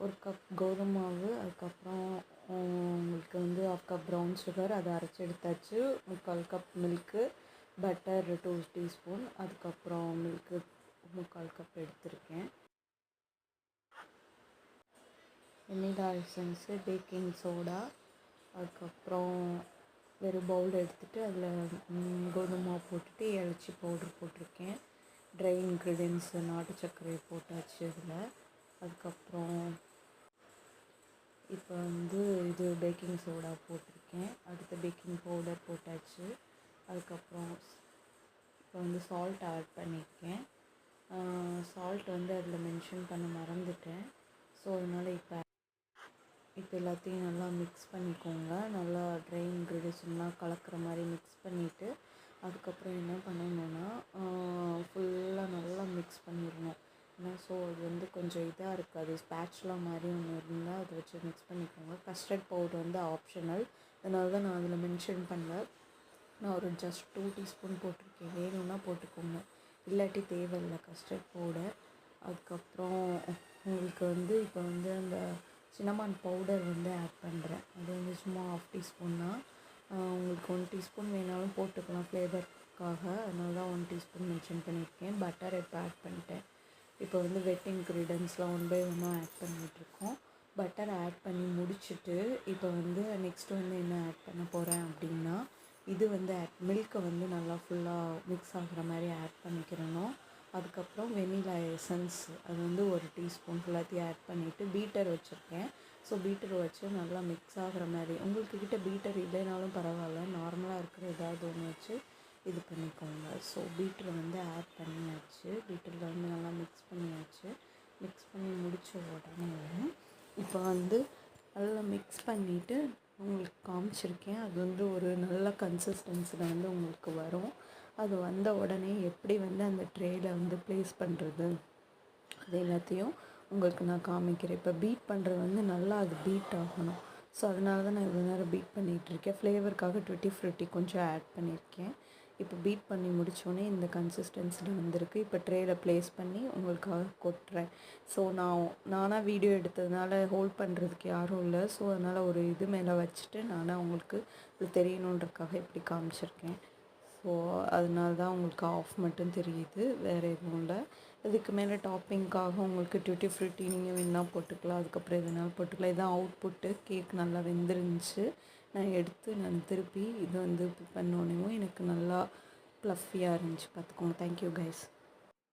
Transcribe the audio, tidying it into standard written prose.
1 cup கோதுமை மாவு, அதுக்கப்புறம் உங்களுக்கு வந்து 1/2 கப் ப்ரௌன் சுகர், அதை அரைச்சி எடுத்தாச்சு. 3/4 கப் மில்க்கு, பட்டர் 2 டீஸ்பூன், அதுக்கப்புறம் மில்க்கு 3/4 கப் எடுத்திருக்கேன். வெண்ணிலா எசன்ஸு, பேக்கிங் சோடா, அதுக்கப்புறம் வெறும் பவுல் எடுத்துகிட்டு அதில் கோதுமை மாவு போட்டுட்டு இலச்சி பவுட்ரு போட்டிருக்கேன். ட்ரை இன்க்ரீடியன்ஸு நாட்டு சர்க்கரை போட்டாச்சு இதில். அதுக்கப்புறம் இப்போ வந்து இது பேக்கிங் சோடா போட்டிருக்கேன். அடுத்து பேக்கிங் பவுடர் போட்டாச்சு. அதுக்கப்புறம் இப்போ வந்து சால்ட் ஆட் பண்ணியிருக்கேன். சால்ட் வந்து அதில் மென்ஷன் பண்ண மறந்துட்டேன். ஸோ அதனால் இப்போ எல்லாத்தையும் நல்லா மிக்ஸ் பண்ணிக்கோங்க. நல்லா ட்ரை இன்க்ரீடியன்ஸ்லாம் கலக்கிற மாதிரி மிக்ஸ் பண்ணிவிட்டு, அதுக்கப்புறம் என்ன பண்ணணுன்னா ஃபுல்லாக நல்லா மிக்ஸ் பண்ணிடணும். ஏன்னா ஸோ அது வந்து கொஞ்சம் இதாக இருக்காது, ஸ்பேட்சுலா மாதிரி ஒன்று இருந்தால் அதை வச்சு மிக்ஸ் பண்ணிக்கோங்க. கஸ்டர்ட் பவுடர் வந்து ஆப்ஷனல், அதனால தான் நான் அதில் மென்ஷன் பண்ணல. நான் ஒரு ஜஸ்ட் 2 டீஸ்பூன் போட்டிருக்கேன். வேணும்னா போட்டுக்கோங்க, இல்லாட்டி தேவையில்லை கஸ்டர்ட் பவுடர். அதுக்கப்புறம் உங்களுக்கு வந்து இப்போ வந்து அந்த சின்னமான் பவுடர் வந்து ஆட் பண்ணுறேன். அது வந்து சும்மா 1/2 டீஸ்பூன் தான். உங்களுக்கு 1 டீஸ்பூன் வேணாலும் போட்டுக்கலாம் ஃப்ளேவருக்காக, அதனால தான் 1 டீஸ்பூன் மென்ஷன் பண்ணியிருக்கேன். பட்டர் இப்போ ஆட் பண்ணிட்டேன். இப்போ வந்து வெட் இன்க்ரீடியன்ஸ்லாம் 1 பை 1 ஆட் பண்ணிகிட்ருக்கோம். பட்டர் ஆட் பண்ணி முடிச்சுட்டு இப்போ வந்து நெக்ஸ்ட்டு வந்து என்ன ஆட் பண்ண போகிறேன் அப்படின்னா, இது வந்து மில்க்கை வந்து நல்லா ஃபுல்லாக மிக்ஸ் ஆகிற மாதிரி ஆட் பண்ணிக்கிறணும். அதுக்கப்புறம் வெண்ணிலா எசன்ஸ் அது வந்து 1 டீஸ்பூன் ஃபுல்லாத்தையும் ஆட் பண்ணிவிட்டு பீட்டர் வச்சுருக்கேன். ஸோ பீட்டர் வச்சு நல்லா மிக்ஸ் ஆகிற மாதிரி, உங்கள்கிட்ட பீட்டர் இல்லைனாலும் பரவாயில்ல, நார்மலாக இருக்கிற ஏதாவது ஒன்று வச்சு இது பண்ணிக்கோங்க. ஸோ பீட்டரை வந்து ஆட் பண்ணியாச்சு. பீட்டரில் வந்து நல்லா மிக்ஸ் பண்ணியாச்சு. மிக்ஸ் பண்ணி முடித்த உடனே இப்போ வந்து நல்லா மிக்ஸ் பண்ணிவிட்டு உங்களுக்கு காமிச்சிருக்கேன். அது வந்து ஒரு நல்ல கன்சிஸ்டன்சியில் வந்து உங்களுக்கு வரும். அது வந்த உடனே எப்படி வந்து அந்த ட்ரேயில் வந்து ப்ளேஸ் பண்ணுறது அது எல்லாத்தையும் உங்களுக்கு நான் காமிக்கிறேன். இப்போ பீட் பண்ணுறது வந்து நல்லா அது பீட் ஆகணும். ஸோ அதனால தான் நான் இவ்வளோ நேரம் பீட் பண்ணிகிட்ருக்கேன். ஃப்ளேவருக்காக டுட்டி ஃப்ரூட்டி கொஞ்சம் ஆட் பண்ணியிருக்கேன். இப்போ பீட் பண்ணி முடித்தோடனே இந்த கன்சிஸ்டன்சியில் வந்திருக்கு. இப்போ ட்ரேயில் ப்ளேஸ் பண்ணி உங்களுக்காக கொட்டுறேன். ஸோ நானாக வீடியோ எடுத்ததுனால ஹோல்ட் பண்ணுறதுக்கு யாரும் இல்லை. ஸோ அதனால் ஒரு இது மேலே வச்சுட்டு நானாக உங்களுக்கு இது தெரியணுன்றதுக்காக இப்படி காமிச்சிருக்கேன். ஸோ அதனால தான் உங்களுக்கு ஆஃப் மட்டும் தெரியுது, வேறு எதுவும் இல்லை. இதுக்கு மேலே டாப்பிங்காக உங்களுக்கு டுட்டி ஃப்ரூட்டி நீங்கள் வேணால் போட்டுக்கலாம். அதுக்கப்புறம் எதுனாலும் போட்டுக்கலாம். இதான் அவுட்புட்டு. கேக் நல்லா வெந்துருந்துச்சு. நான் திருப்பி இது வந்து பண்ணோடனேயும் எனக்கு நல்லா ப்ளஃபியாக இருந்துச்சு பார்த்துக்கோங்க. Thank you guys.